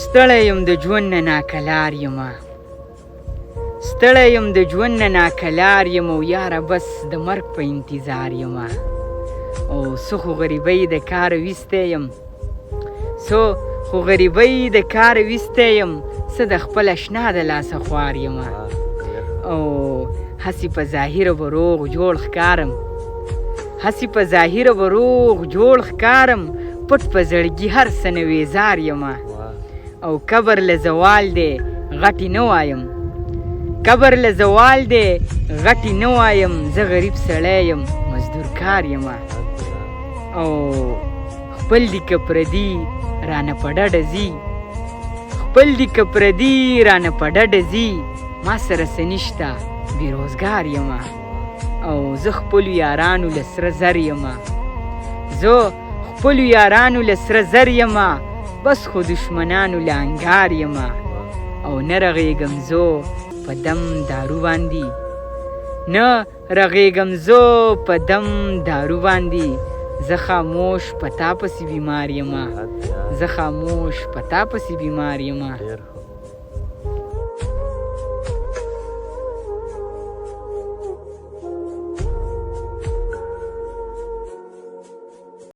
ستړی یم د ژوند نه ناکلار یمه ستړی یم د ژوند نه ناکلار یم او یاره بس د مرګ په انتظار یمه او څه خو غریبۍ د کاره ویستی یم څه خو غریبۍ د کاره ویستی یم څه د خپل اشنا د لاسه خوار یمه او هسې په ظاهره به روغ جوړ ښکارم هسې په ظاهره به روغ جوړ ښکارم پټ په زړګي هر څه نه ویزار یمه او قبر له زوال دی غټې نه وایم قبر له زوال دی غټې نه وایم زه غریب سړی یم مزدور کار یمه او خپل دي که پردي رانه په ډډه ځي خپل دي که پردي رانه په ډډه ځي ما سره څه نشته بېروزګار یمه او زه خپلو یارانو له سره زر یمه زه خپلو یارانو له سره زر یمه بس خو دشمنانو له انګار یمه او نه رغېږم زه په دم دارو باندې نه رغېږم زه په دم دارو باندې زه خاموش په تا پسې بیمار یمه زه خاموش په تا پسې بیمار یمه